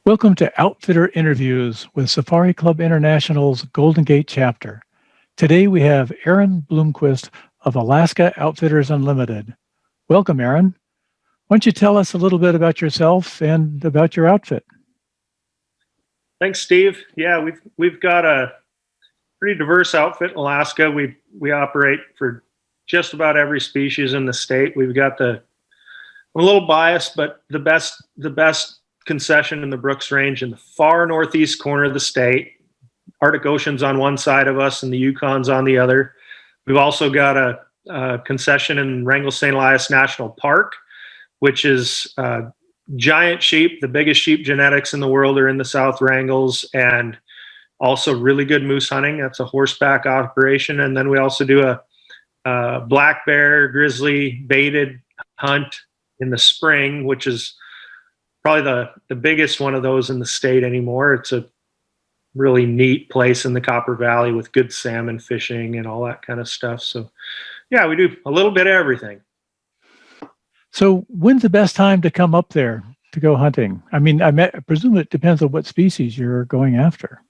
Welcome to Outfitter Interviews with Safari Club International's Golden Gate chapter. Today we have Aaron Bloomquist of Alaska Outfitters Unlimited. Welcome, Aaron. Why don't you tell us a little bit about yourself and about your outfit? Thanks, Steve. Yeah, we've got a pretty diverse outfit in Alaska. We operate for just about every species in the state. We've got I'm a little biased, but the best concession in the Brooks Range in the far northeast corner of the state. Arctic Ocean's on one side of us and the Yukon's on the other. We've also got a concession in Wrangell-St. Elias National Park, which is giant sheep. The biggest sheep genetics in the world are in the South Wrangells, and also really good moose hunting. That's a horseback operation. And then we also do a black bear, grizzly baited hunt in the spring, which is probably the biggest one of those in the state anymore. It's a really neat place in the Copper Valley with good salmon fishing and all that kind of stuff. So yeah, we do a little bit of everything. So when's the best time to come up there to go hunting? I mean, I presume it depends on what species you're going after.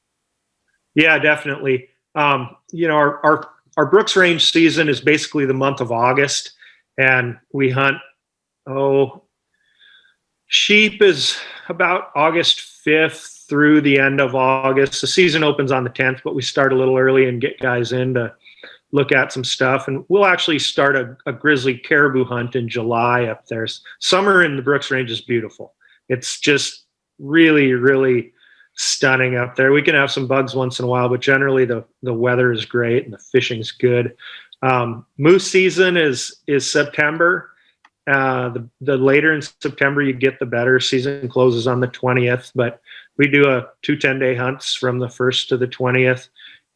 Yeah, definitely. Our Brooks Range season is basically the month of August, and we hunt, sheep is about August 5th through the end of August. The season opens on the 10th, but we start a little early and get guys in to look at some stuff. And we'll actually start a grizzly caribou hunt in July up there. Summer in the Brooks Range is beautiful. It's just really, really stunning up there. We can have some bugs once in a while, but generally the weather is great and the fishing's good. Moose season is September. The later in September you get, the better. Season closes on the 20th, but we do 2 10-day hunts from the 1st to the 20th.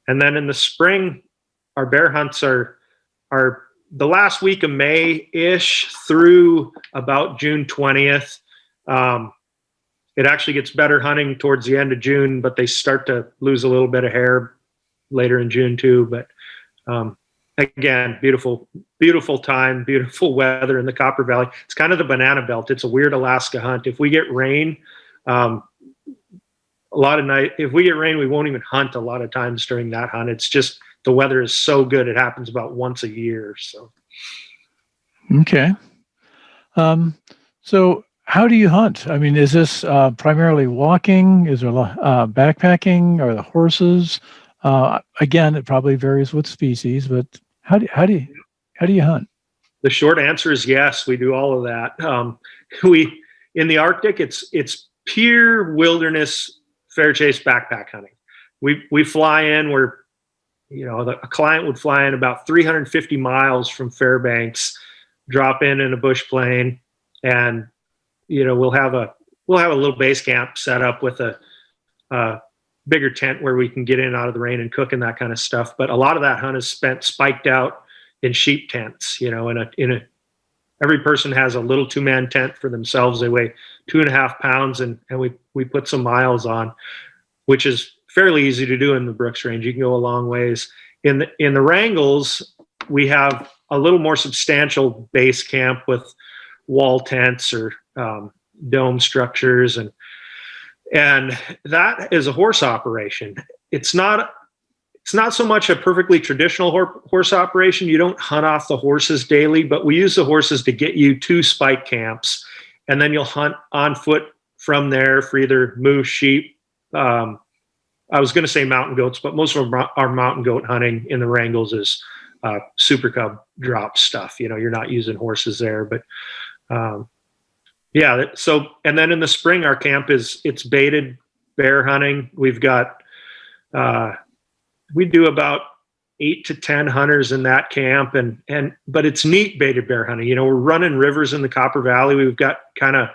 And then in the spring, our bear hunts are the last week of May-ish through about June 20th. It actually gets better hunting towards the end of June, but they start to lose a little bit of hair later in June too. But again, beautiful time, beautiful weather in the Copper Valley. It's kind of the banana belt. It's a weird Alaska hunt. If we get rain, if we get rain, we won't even hunt a lot of times during that hunt. It's just the weather is so good. It happens about once a year. So. Okay. So how do you hunt? I mean, is this primarily walking? Is there backpacking? Or the horses? Again, it probably varies with species, but how do you hunt? The short answer is yes. We do all of that. In the Arctic, it's pure wilderness fair chase backpack hunting. We fly in. A client would fly in about 350 miles from Fairbanks, drop in a bush plane, and we'll have a little base camp set up with a bigger tent where we can get in and out of the rain and cook and that kind of stuff. But a lot of that hunt is spent spiked out in sheep tents. Every person has a little 2-man tent for themselves. They weigh 2.5 pounds, and we put some miles on, which is fairly easy to do in the Brooks Range. You can go a long ways. In the Wrangells, we have a little more substantial base camp with wall tents or dome structures, and that is a horse operation. It's not so much a perfectly traditional horse operation. You don't hunt off the horses daily, but we use the horses to get you to spike camps, and then you'll hunt on foot from there for either moose, sheep. I was going to say mountain goats, but most of our mountain goat hunting in the Wrangels is super cub drop stuff. You're not using horses there, but yeah. So, and then in the spring, our camp it's baited bear hunting. We've got, we do about 8 to 10 hunters in that camp, but it's neat baited bear hunting. We're running rivers in the Copper Valley. We've got kind of a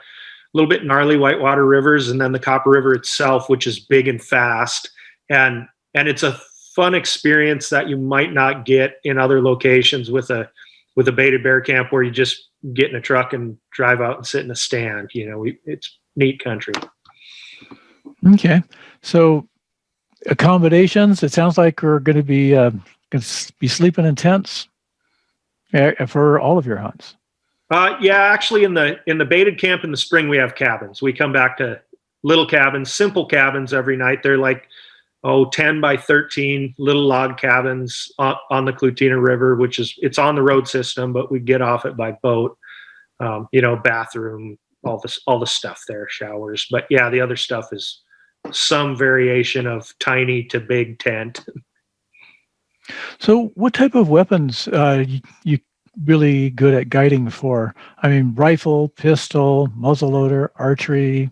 little bit gnarly whitewater rivers, and then the Copper River itself, which is big and fast. And it's a fun experience that you might not get in other locations with a baited bear camp where you just get in a truck and drive out and sit in a stand. It's neat country. Okay. So accommodations, it sounds like we're going to be sleeping in tents for all of your hunts. Yeah, actually in the baited camp in the spring, we have cabins. We come back to little cabins, simple cabins every night. They're like, 10 by 13 little log cabins on the Clutina River, it's on the road system, but we get off it by boat. Bathroom, all the stuff there, showers. But yeah, the other stuff is some variation of tiny to big tent. So what type of weapons you really good at guiding for? I mean, rifle, pistol, muzzleloader, archery?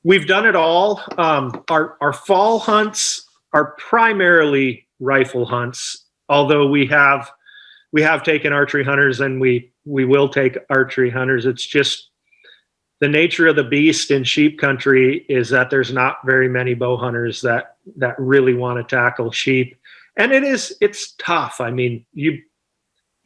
We've done it all. Our fall hunts are primarily rifle hunts, although we have taken archery hunters, and we will take archery hunters. It's just the nature of the beast in sheep country is that there's not very many bow hunters that really want to tackle sheep. And it's tough. I mean,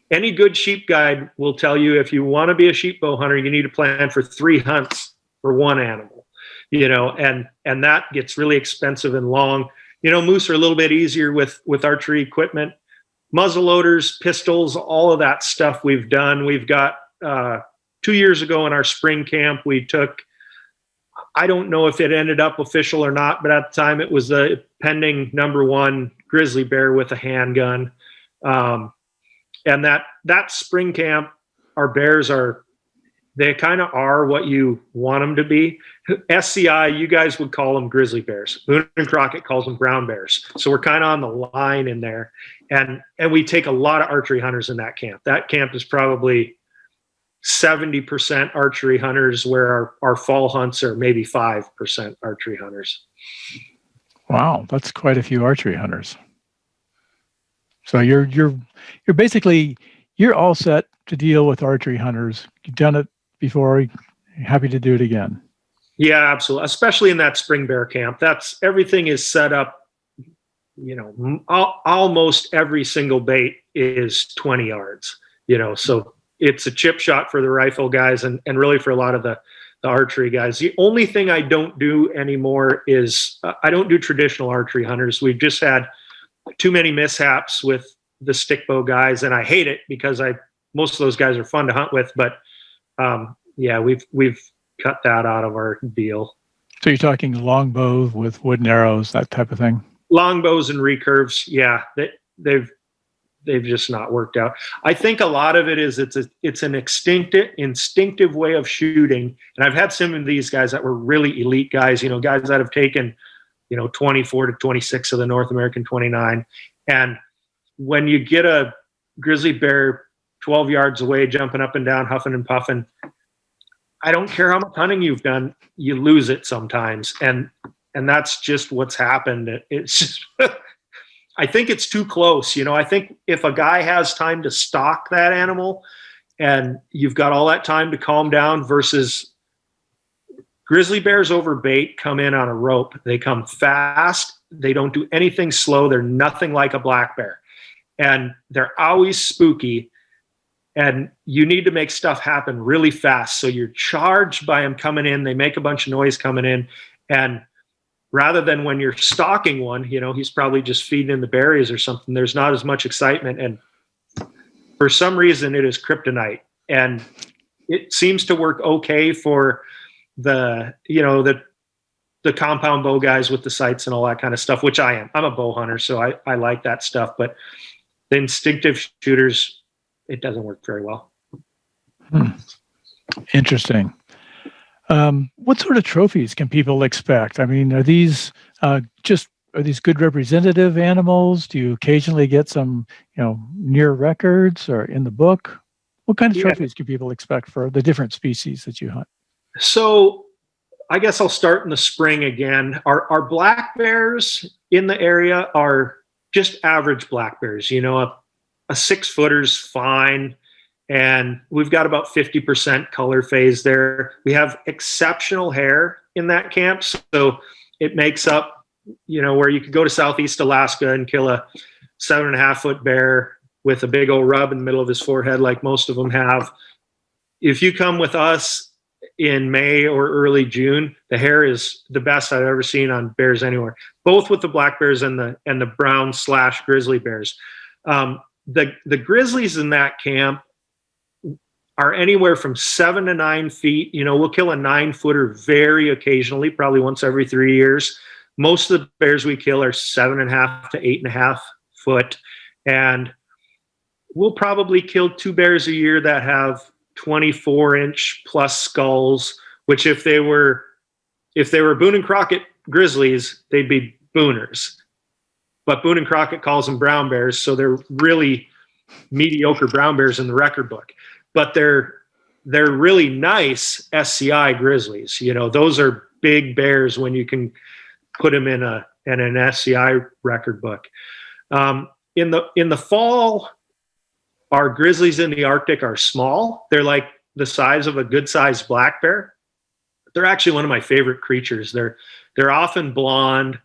any good sheep guide will tell you if you want to be a sheep bow hunter, you need to plan for 3 hunts for one animal. And that gets really expensive and long. Moose are a little bit easier with archery equipment, muzzle loaders, pistols, all of that stuff we've done. We've got 2 years ago in our spring camp, we took, I don't know if it ended up official or not, but at the time it was the pending #1 grizzly bear with a handgun. And that spring camp, our bears they kind of are what you want them to be. SCI, you guys would call them grizzly bears. Boone and Crockett calls them brown bears. So we're kind of on the line in there. And we take a lot of archery hunters in that camp. That camp is probably 70% archery hunters, where our fall hunts are maybe 5% archery hunters. Wow, that's quite a few archery hunters. So you're basically, you're all set to deal with archery hunters. You've done it before. You're happy to do it again. Yeah, absolutely. Especially in that spring bear camp. Everything is set up. Almost every single bait is 20 yards. So it's a chip shot for the rifle guys and really for a lot of the archery guys. The only thing I don't do anymore is I don't do traditional archery hunters. We've just had too many mishaps with the stick bow guys, and I hate it because most of those guys are fun to hunt with, but we've cut that out of our deal. So you're talking longbow with wooden arrows, that type of thing? Longbows and recurves, yeah, they've just not worked out. I think a lot of it is it's an instinctive way of shooting, and I've had some of these guys that were really elite guys, guys that have taken 24 to 26 of the North American 29, and when you get a grizzly bear 12 yards away, jumping up and down, huffing and puffing, I don't care how much hunting you've done, you lose it sometimes. And that's just what's happened. It's just, I think it's too close. I think if a guy has time to stalk that animal and you've got all that time to calm down, versus grizzly bears over bait come in on a rope. They come fast. They don't do anything slow. They're nothing like a black bear. And they're always spooky, and you need to make stuff happen really fast. So you're charged by them coming in. They make a bunch of noise coming in. And rather than when you're stalking one, he's probably just feeding in the berries or something, there's not as much excitement. And for some reason, it is kryptonite. And it seems to work okay for the compound bow guys with the sights and all that kind of stuff, which I am. I'm a bow hunter, so I like that stuff. But the instinctive shooters, it doesn't work very well. Interesting. What sort of trophies can people expect? I mean, are these good representative animals? Do you occasionally get some, near records or in the book? What kind of trophies can people expect for the different species that you hunt? So I guess I'll start in the spring again. Our black bears in the area are just average black bears. A 6-footer's fine. And we've got about 50% color phase there. We have exceptional hair in that camp. So it makes up, where you could go to Southeast Alaska and kill a 7.5-foot bear with a big old rub in the middle of his forehead, like most of them have. If you come with us in May or early June, the hair is the best I've ever seen on bears anywhere, both with the black bears and the brown / grizzly bears. The grizzlies in that camp, are anywhere from 7 to 9 feet. You know, we'll kill a 9-footer very occasionally, probably once every 3 years. Most of the bears we kill are 7.5 to 8.5 foot. And we'll probably kill 2 bears a year that have 24-inch plus skulls, which if they were Boone and Crockett grizzlies, they'd be booners. But Boone and Crockett calls them brown bears, so they're really mediocre brown bears in the record book. But they're really nice SCI grizzlies. You know, those are big bears when you can put them in an SCI record book. In the fall, our grizzlies in the Arctic are small. They're like the size of a good-sized black bear. They're actually one of my favorite creatures. They're often blonde.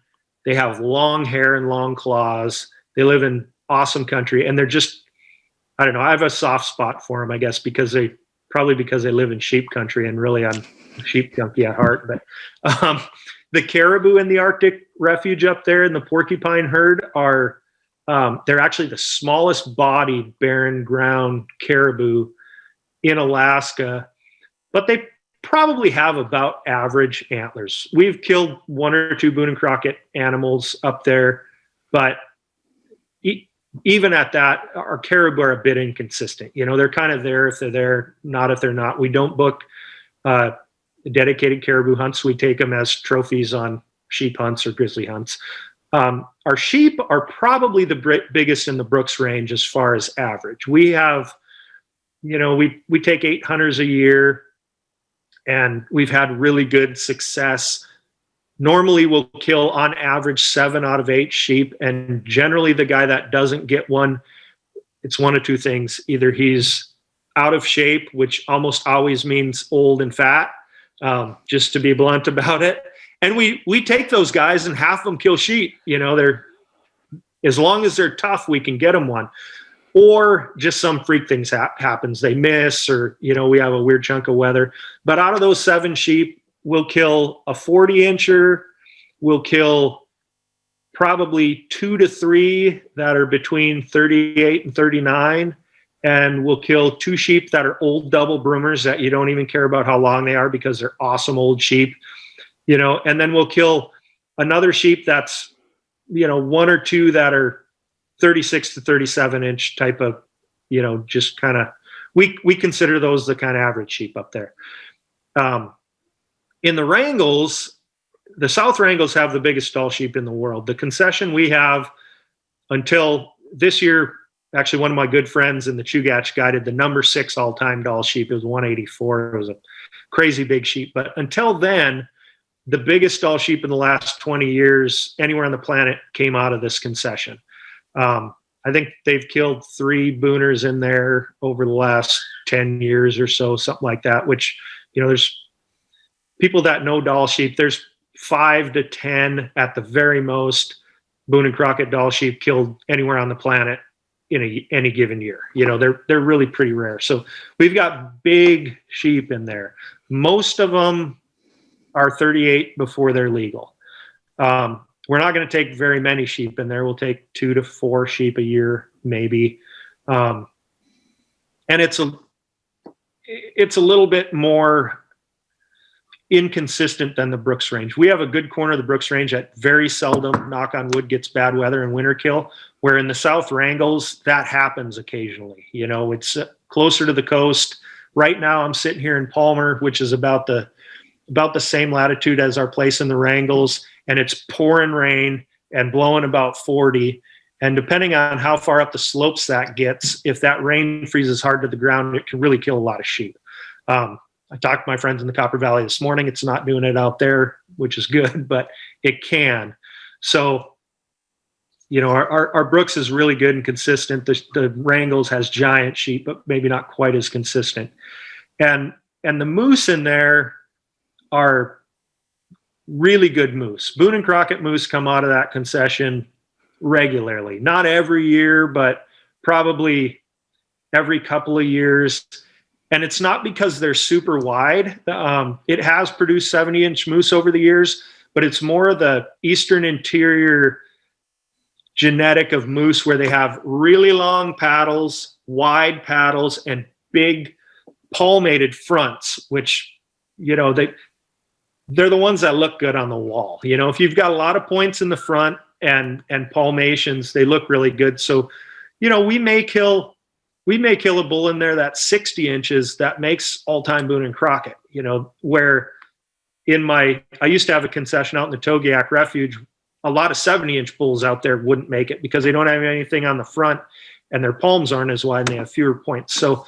They have long hair and long claws. They live in awesome country, and they're just, I don't know, I have a soft spot for them, I guess, because they live in sheep country, and really I'm a sheep junkie at heart. But the caribou in the Arctic refuge up there in the porcupine herd are, they're actually the smallest bodied barren ground caribou in Alaska, but they probably have about average antlers. We've killed 1 or 2 Boone and Crockett animals up there, but even at that, our caribou are a bit inconsistent. You know, they're kind of there if they're there, not if they're not. We don't book dedicated caribou hunts. We take them as trophies on sheep hunts or grizzly hunts. Our sheep are probably the biggest in the Brooks range as far as average. We have, you know, we take 8 hunters a year, and we've had really good success. Normally we'll kill on average 7 out of 8 sheep, and generally the guy that doesn't get one, it's one of 2 things. Either he's out of shape, which almost always means old and fat, just to be blunt about it. And we take those guys, and half of them kill sheep. You know, as long as they're tough, we can get them one. Or just some freak things happens. They miss, or, you know, we have a weird chunk of weather. But out of those 7 sheep, we'll kill a 40-incher. We'll kill probably 2 to 3 that are between 38 and 39. And we'll kill 2 sheep that are old double broomers that you don't even care about how long they are because they're awesome old sheep. You know, and then we'll kill another sheep that's, you know, 1 or 2 that are 36 to 37-inch type of, you know, just kind of, we consider those the kind of average sheep up there. In the Wrangles, the South Wrangles have the biggest Dall sheep in the world. The concession we have until this year, actually one of my good friends in the Chugach guided the number 6 all-time Dall sheep. It was 184. It was a crazy big sheep. But until then, the biggest Dall sheep in the last 20 years anywhere on the planet came out of this concession. I think they've killed 3 booners in there over the last 10 years or so, something like that, which, you know, there's people that know Dall sheep. There's 5 to 10 at the very most Boone and Crockett Dall sheep killed anywhere on the planet in any given year. You know, they're really pretty rare. So we've got big sheep in there. Most of them are 38 before they're legal. We're not going to take very many sheep in there. We'll take 2 to 4 sheep a year, maybe. And it's a little bit more inconsistent than the Brooks range. We have a good corner of the Brooks range that very seldom, knock on wood, gets bad weather and winter kill, where in the South Wrangles, that happens occasionally. You know, it's closer to the coast. Right now, I'm sitting here in Palmer, which is about the same latitude as our place in the Wrangles, and it's pouring rain and blowing about 40. And depending on how far up the slopes that gets, if that rain freezes hard to the ground, it can really kill a lot of sheep. I talked to my friends in the Copper Valley this morning. It's not doing it out there, which is good, but it can. So, you know, our Brooks is really good and consistent. The Wrangles has giant sheep, but maybe not quite as consistent. And the moose in there are really good moose. Boone and Crockett moose come out of that concession regularly. Not every year, but probably every couple of years. And it's not because they're super wide. It has produced 70-inch moose over the years, but it's more of the eastern interior genetic of moose where they have really long paddles, wide paddles, and big palmated fronts, which, they're the ones that look good on the wall. If you've got a lot of points in the front and palmations, they look really good. So, we may kill a bull in there that's 60 inches that makes all-time Boone and Crockett, where I used to have a concession out in the Togiak Refuge. A lot of 70-inch bulls out there wouldn't make it because they don't have anything on the front and their palms aren't as wide and they have fewer points. So,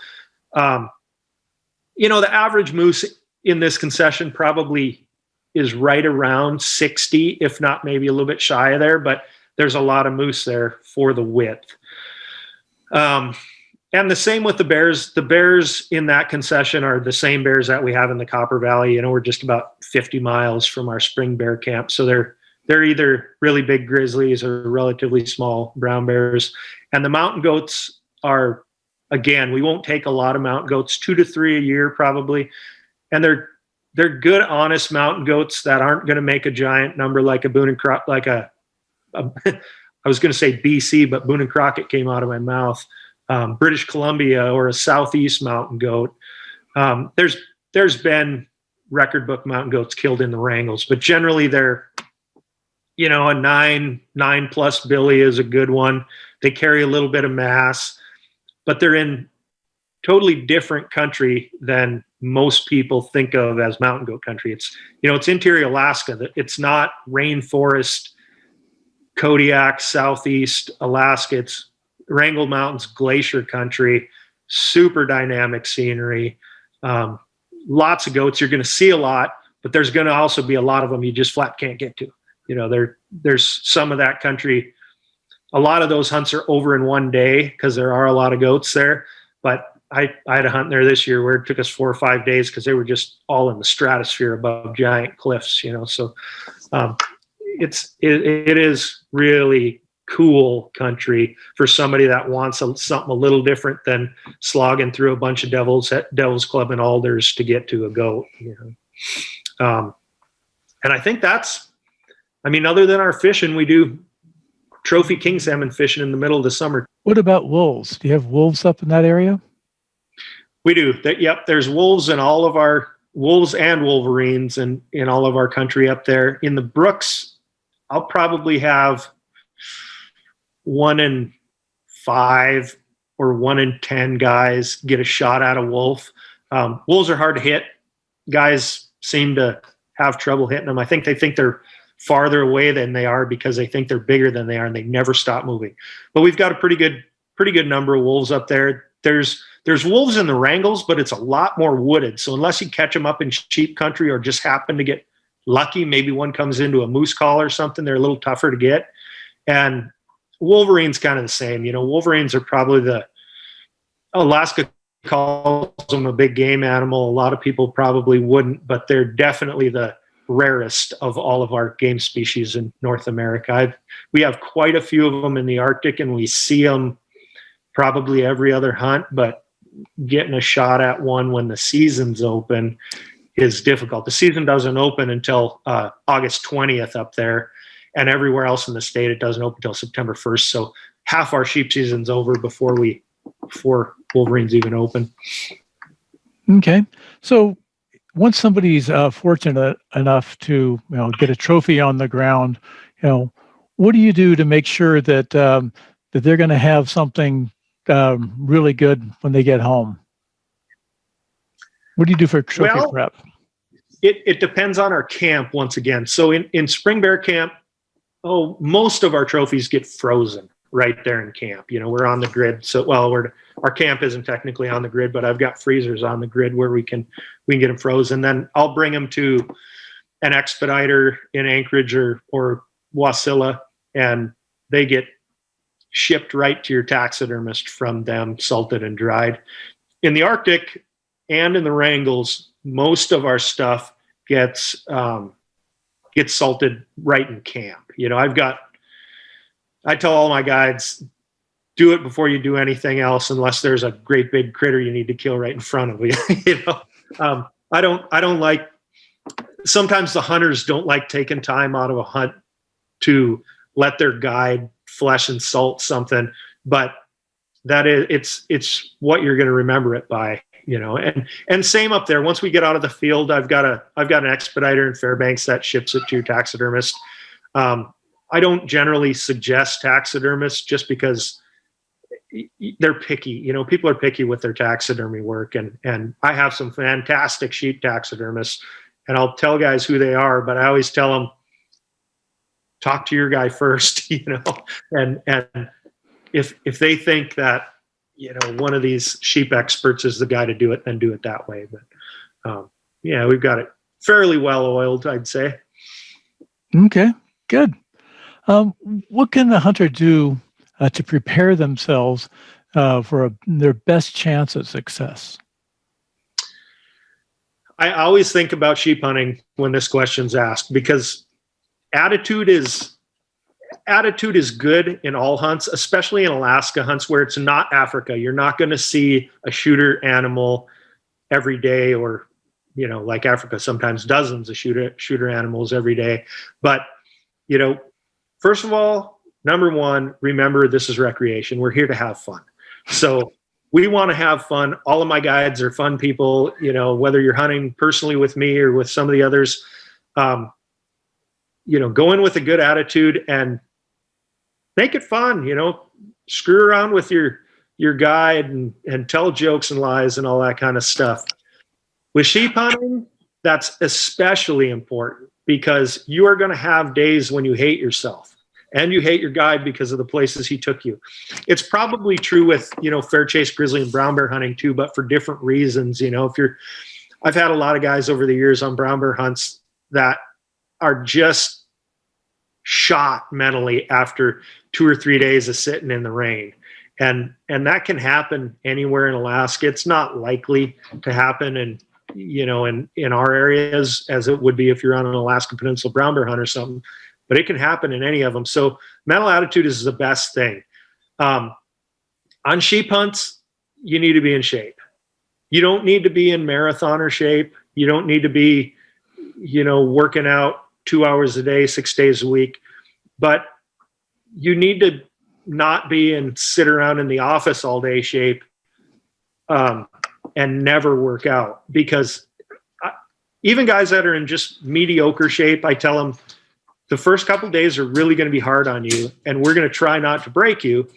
the average moose in this concession probably is right around 60, if not maybe a little bit shy of there, but there's a lot of moose there for the width. And the same with the bears. The bears in that concession are the same bears that we have in the Copper Valley. We're just about 50 miles from our spring bear camp. So they're either really big grizzlies or relatively small brown bears. And the mountain goats are, again, we won't take a lot of mountain goats, 2 to 3 a year probably. And they're good, honest mountain goats that aren't going to make a giant number like a Boone and Crockett, like I was going to say BC, but Boone and Crockett came out of my mouth. British Columbia or a Southeast mountain goat. There's been record book mountain goats killed in the wrangles, but generally they're, a 9+ Billy is a good one. They carry a little bit of mass, but they're in totally different country than most people think of as mountain goat country. It's interior Alaska. It's not rainforest, Kodiak, Southeast Alaska. It's Wrangell Mountains, glacier country, super dynamic scenery, lots of goats. You're going to see a lot, but there's going to also be a lot of them you just flat can't get to. There's some of that country. A lot of those hunts are over in one day because there are a lot of goats there. But I had a hunt there this year where it took us 4 or 5 days because they were just all in the stratosphere above giant cliffs. So it is really cool country for somebody that wants something a little different than slogging through a bunch of Devil's Club and alders to get to a goat. And I think other than our fishing, we do trophy king salmon fishing in the middle of the summer. What about wolves? Do you have wolves up in that area? We do. Yep. There's wolves and wolverines in all of our country up there. In the brooks, I'll probably have 1 in 5 or 1 in 10 guys get a shot at a wolf. Wolves are hard to hit. Guys seem to have trouble hitting them. I think they think they're farther away than they are because they think they're bigger than they are and they never stop moving. But we've got a pretty good number of wolves up there. There's wolves in the wrangles, but it's a lot more wooded. So unless you catch them up in sheep country or just happen to get lucky, maybe one comes into a moose call or something, they're a little tougher to get. And wolverine's kind of the same. Wolverines are probably Alaska calls them a big game animal. A lot of people probably wouldn't, but they're definitely the rarest of all of our game species in North America. We have quite a few of them in the Arctic, and we see them probably every other hunt, but getting a shot at one when the season's open is difficult. The season doesn't open until August 20th up there, and everywhere else in the state it doesn't open until September 1st. So half our sheep season's over before wolverines even open. Okay. So once somebody's fortunate enough to get a trophy on the ground, what do you do to make sure that that they're going to have something really good when they get home? What do you do for trophy prep? It depends on our camp once again. So in spring bear camp, most of our trophies get frozen right there in camp. We're on the grid. So our camp isn't technically on the grid, but I've got freezers on the grid where we can get them frozen. Then I'll bring them to an expediter in Anchorage or Wasilla, and they get shipped right to your taxidermist from them, salted and dried. In the Arctic and in the wrangles, most of our stuff gets salted right in camp. I tell all my guides, do it before you do anything else, unless there's a great big critter you need to kill right in front of you. I don't like. Sometimes the hunters don't like taking time out of a hunt to let their guide flesh and salt something, but it's what you're going to remember it by. and same up there. Once we get out of the field, I've got an expediter in Fairbanks that ships it to your taxidermist. I don't generally suggest taxidermists just because they're picky. People are picky with their taxidermy work, and I have some fantastic sheep taxidermists, and I'll tell guys who they are, but I always tell them, talk to your guy first, and if they think that, one of these sheep experts is the guy to do it, then do it that way. But we've got it fairly well oiled, I'd say. Okay, good. What can the hunter do to prepare themselves for their best chance at success? I always think about sheep hunting when this question's asked, because attitude is good in all hunts, especially in Alaska hunts where it's not Africa. You're not going to see a shooter animal every day, or like Africa, sometimes dozens of shooter animals every day. But first of all, number one, remember this is recreation. We're here to have fun. So we want to have fun. All of my guides are fun people, whether you're hunting personally with me or with some of the others. Go in with a good attitude and make it fun, screw around with your guide and tell jokes and lies and all that kind of stuff. With sheep hunting, that's especially important, because you are going to have days when you hate yourself and you hate your guide because of the places he took you. It's probably true with, fair chase grizzly and brown bear hunting too, but for different reasons. I've had a lot of guys over the years on brown bear hunts that are just shot mentally after 2 or 3 days of sitting in the rain. And that can happen anywhere in Alaska. It's not likely to happen in our areas as it would be if you're on an Alaska Peninsula brown bear hunt or something, but it can happen in any of them. So mental attitude is the best thing. On sheep hunts, you need to be in shape. You don't need to be in marathoner shape. You don't need to be, working out 2 hours a day, 6 days a week, but you need to not be in sit around in the office all day shape and never work out. Because even guys that are in just mediocre shape, I tell them the first couple of days are really going to be hard on you, and we're going to try not to break you.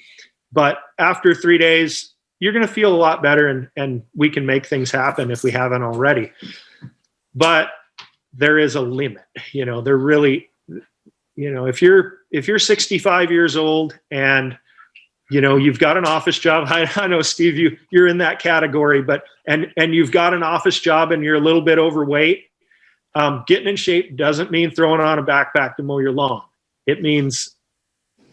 But after 3 days, you're going to feel a lot better, and we can make things happen if we haven't already. But there is a limit, there really, if you're 65 years old and, you've got an office job. I know, Steve, you're in that category, but, and you've got an office job and you're a little bit overweight. Getting in shape doesn't mean throwing on a backpack to mow your lawn. It means,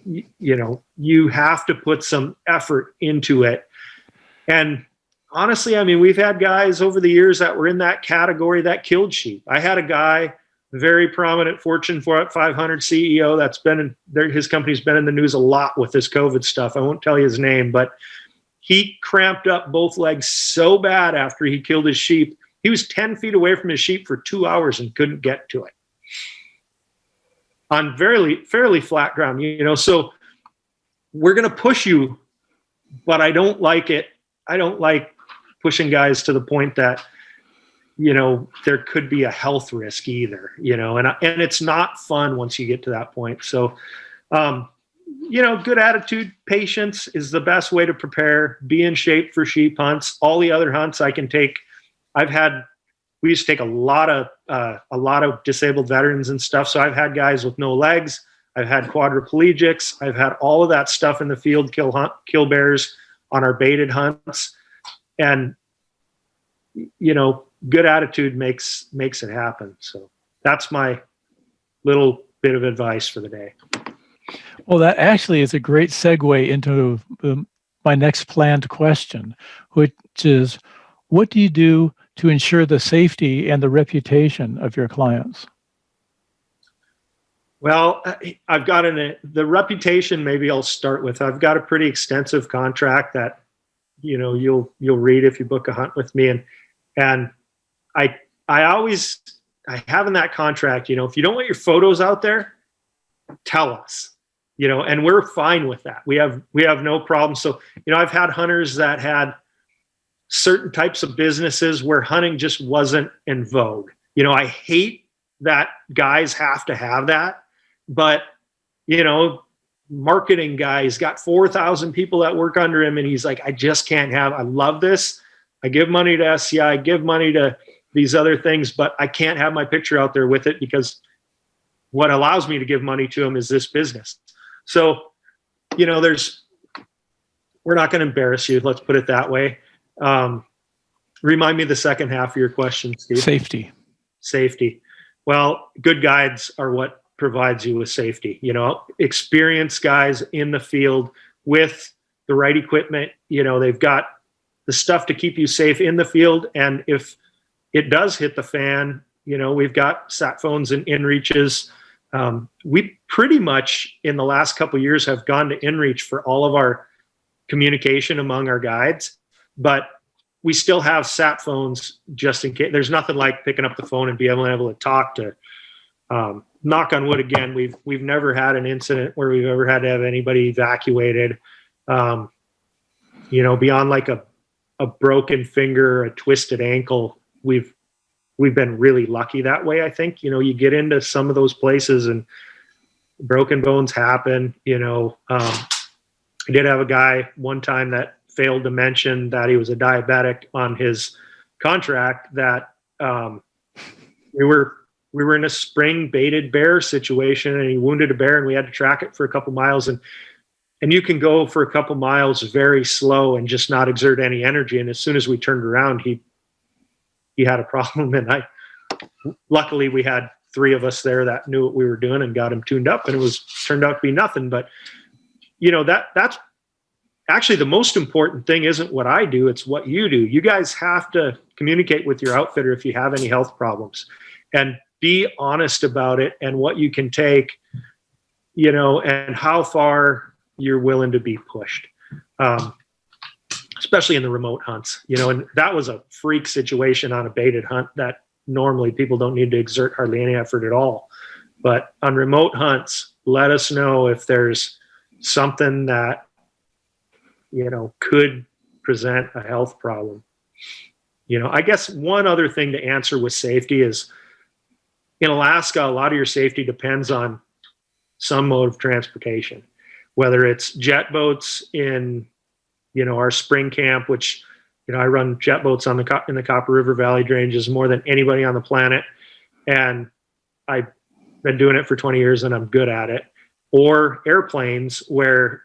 you have to put some effort into it. And honestly, we've had guys over the years that were in that category that killed sheep. I had a guy, very prominent Fortune 500 CEO, that's his company's been in the news a lot with this COVID stuff. I won't tell you his name, but he cramped up both legs so bad after he killed his sheep. He was 10 feet away from his sheep for 2 hours and couldn't get to it on fairly flat ground, so we're going to push you, but I don't like it. I don't like pushing guys to the point that, there could be a health risk either, and it's not fun once you get to that point. So, good attitude, patience is the best way to prepare. Be in shape for sheep hunts. All the other hunts I can take. We used to take a lot of disabled veterans and stuff. So I've had guys with no legs. I've had quadriplegics. I've had all of that stuff in the field, kill bears on our baited hunts. And, good attitude makes it happen. So that's my little bit of advice for the day. Well, that actually is a great segue into my next planned question, which is, what do you do to ensure the safety and the reputation of your clients? Well, I've got the reputation. Maybe I'll start with. I've got a pretty extensive contract that, you'll read if you book a hunt with me, and I have in that contract. If you don't want your photos out there, tell us. And we're fine with that. We have no problem. So, I've had hunters that had certain types of businesses where hunting just wasn't in vogue. I hate that guys have to have that, but marketing guy, he's got 4,000 people that work under him, and he's like, I just can't have, I love this. I give money to SCI, I give money to these other things, but I can't have my picture out there with it because what allows me to give money to him is this business. So, we're not going to embarrass you. Let's put it that way. Remind me the second half of your question, Steve. Safety. Well, good guides are what provides you with safety. Experienced guys in the field with the right equipment. They've got the stuff to keep you safe in the field. And if it does hit the fan, we've got sat phones and inReaches. We pretty much in the last couple of years have gone to inReach for all of our communication among our guides, but we still have sat phones just in case. There's nothing like picking up the phone and being able to talk to. Knock on wood again, we've never had an incident where we've ever had to have anybody evacuated. Beyond like a broken finger, a twisted ankle, we've been really lucky that way. I think, you get into some of those places and broken bones happen. I did have a guy one time that failed to mention that he was a diabetic on his contract, that we were in a spring baited bear situation, and he wounded a bear, and we had to track it for a couple miles, and you can go for a couple miles very slow and just not exert any energy. And as soon as we turned around, he had a problem, and luckily we had 3 of us there that knew what we were doing and got him tuned up, and it turned out to be nothing. But that's actually the most important thing. Isn't what I do, it's what you do. You guys have to communicate with your outfitter if you have any health problems, and be honest about it, and what you can take, and how far you're willing to be pushed, especially in the remote hunts, and that was a freak situation on a baited hunt that normally people don't need to exert hardly any effort at all. But on remote hunts, let us know if there's something that, could present a health problem. I guess one other thing to answer with safety is, in Alaska, a lot of your safety depends on some mode of transportation, whether it's jet boats in, our spring camp, which, I run jet boats in the Copper River Valley Ranges more than anybody on the planet. And I've been doing it for 20 years and I'm good at it. Or airplanes where,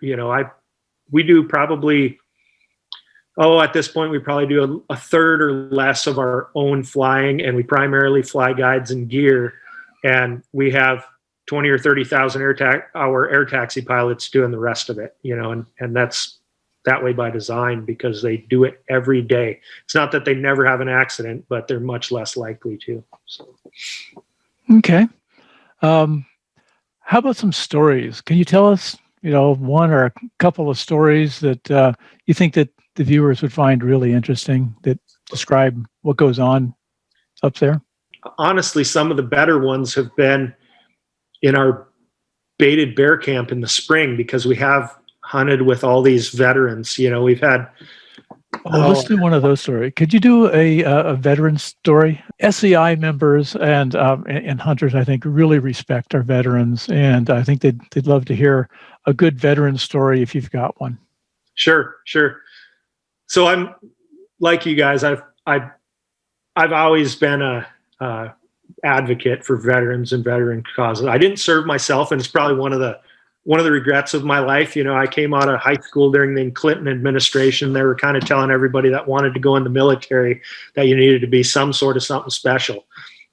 we do probably, at this point, we probably do a third or less of our own flying, and we primarily fly guides and gear. And we have 20 or 30,000 hour air taxi pilots doing the rest of it, and that's that way by design, because they do it every day. It's not that they never have an accident, but they're much less likely to. So. Okay. How about some stories? Can you tell us, one or a couple of stories that you think that the viewers would find really interesting, that describe what goes on up there? Honestly, some of the better ones have been in our baited bear camp in the spring, because we have hunted with all these veterans. We've had. Let's do one of those stories. Could you do a veteran story? SCI members and hunters, I think, really respect our veterans, and I think they'd love to hear a good veteran story if you've got one. Sure. So I'm like you guys. I've always been a advocate for veterans and veteran causes. I didn't serve myself, and it's probably one of the regrets of my life. I came out of high school during the Clinton administration. They were kind of telling everybody that wanted to go in the military that you needed to be some sort of something special.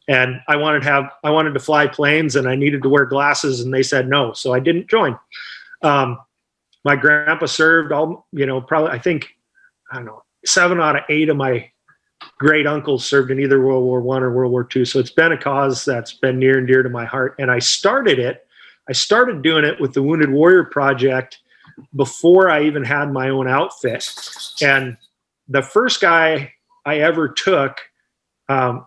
And I wanted to fly planes, and I needed to wear glasses, and they said no. So I didn't join. My grandpa served probably, I think, 7 out of 8 of my great uncles served in either World War I or World War II. So it's been a cause that's been near and dear to my heart. And I started doing it with the Wounded Warrior Project before I even had my own outfit. And the first guy I ever took,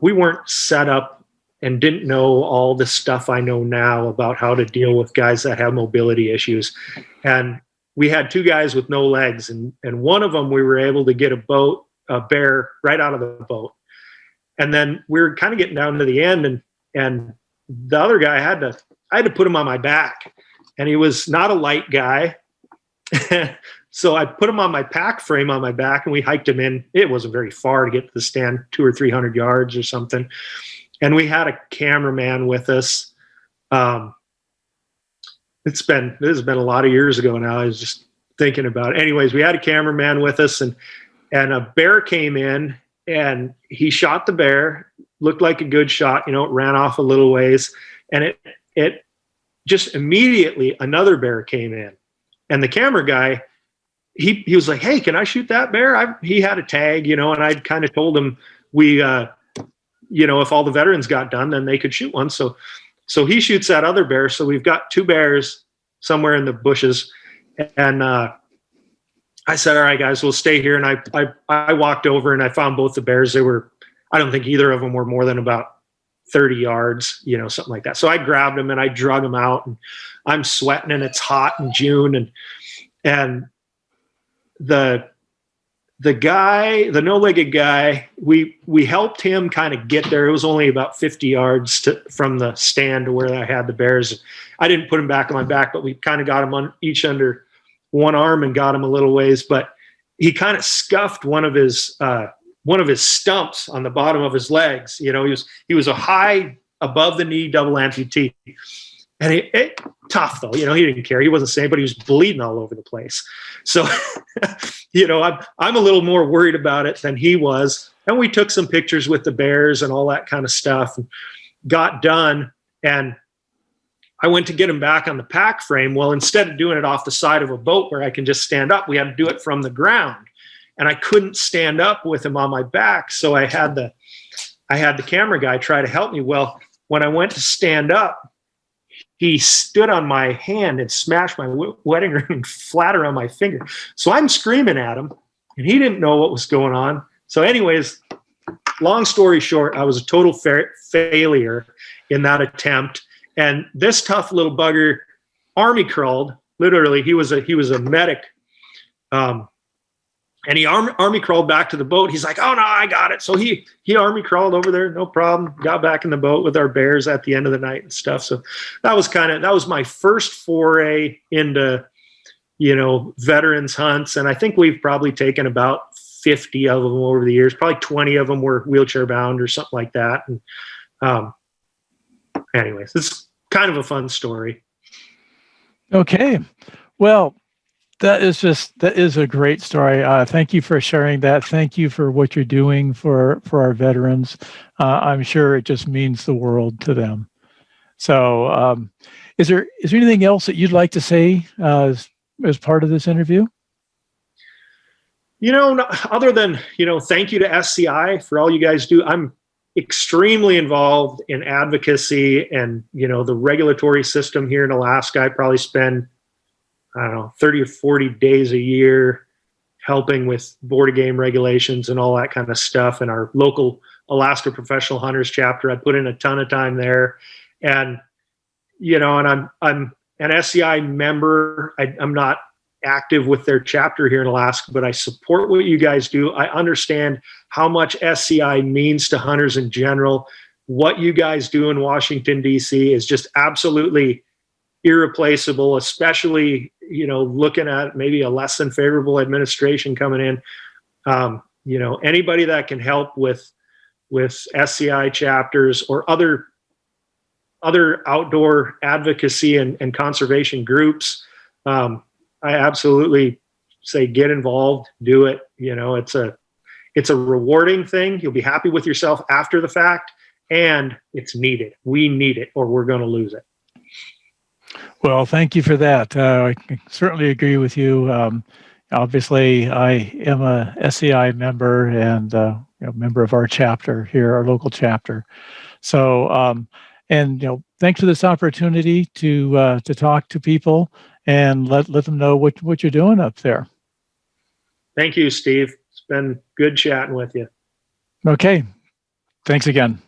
we weren't set up and didn't know all the stuff I know now about how to deal with guys that have mobility issues. And we had 2 guys with no legs, and one of them we were able to get a boat a bear right out of the boat. And then we were kind of getting down to the end, and the other guy I had to put him on my back, and he was not a light guy. So I put him on my pack frame on my back, and we hiked him in. It wasn't very far to get to the stand, 200 or 300 yards or something. And we had a cameraman with us. This has been a lot of years ago now. I was just thinking about it. Anyways, we had a cameraman with us, and a bear came in, and he shot the bear. Looked like a good shot, it ran off a little ways, and it just immediately another bear came in, and the camera guy, he was like, "Hey, can I shoot that bear?" He had a tag, and I'd kind of told him if all the veterans got done, then they could shoot one. So he shoots that other bear. So we've got 2 bears somewhere in the bushes, and I said, "All right, guys, we'll stay here." And I walked over and I found both the bears. I don't think either of them were more than about 30 yards, something like that. So I grabbed them and I drug them out, and I'm sweating, and it's hot in June, and the guy, the no-legged guy, we helped him kind of get there. It was only about 50 yards from the stand to where I had the bears. I didn't put him back on my back, but we kind of got them on each under one arm and got him a little ways. But he kind of scuffed one of his stumps on the bottom of his legs. He was a high above the knee double amputee, and it tough though. He didn't care. He wasn't saying, but he was bleeding all over the place. So, I'm a little more worried about it than he was. And we took some pictures with the bears and all that kind of stuff, and got done. And I went to get him back on the pack frame. Well, instead of doing it off the side of a boat where I can just stand up, we had to do it from the ground. And I couldn't stand up with him on my back. So I had the camera guy try to help me. Well, when I went to stand up, he stood on my hand and smashed my wedding ring flat around my finger. So I'm screaming at him, and he didn't know what was going on. So anyways, long story short, I was a total failure in that attempt. And this tough little bugger army crawled. Literally, he was a medic. And he army crawled back to the boat. He's like, "Oh no, I got it." So he army crawled over there, no problem. Got back in the boat with our bears at the end of the night and stuff. So that was my first foray into, veterans hunts. And I think we've probably taken about 50 of them over the years. Probably 20 of them were wheelchair bound or something like that. And anyways, it's kind of a fun story. Okay. Well, that is a great story. Thank you for sharing that. Thank you for what you're doing for our veterans. I'm sure it just means the world to them. So is there anything else that you'd like to say as part of this interview? Other than, thank you to SCI for all you guys do. I'm extremely involved in advocacy and, the regulatory system here in Alaska. I probably spend 30 or 40 days a year helping with board game regulations and all that kind of stuff. And our local Alaska Professional Hunters chapter, I put in a ton of time there. And, and I'm an SCI member. I'm not active with their chapter here in Alaska, but I support what you guys do. I understand how much SCI means to hunters in general. What you guys do in Washington, D.C. is just absolutely irreplaceable, especially, looking at maybe a less than favorable administration coming in. Anybody that can help with SCI chapters or other outdoor advocacy and conservation groups, I absolutely say get involved, do it. It's a rewarding thing. You'll be happy with yourself after the fact, and it's needed. We need it, or we're going to lose it. Well, thank you for that. I certainly agree with you. Obviously, I am a SCI member and a member of our chapter here, our local chapter. So, thanks for this opportunity to talk to people and let them know what you're doing up there. Thank you, Steve. It's been good chatting with you. Okay. Thanks again.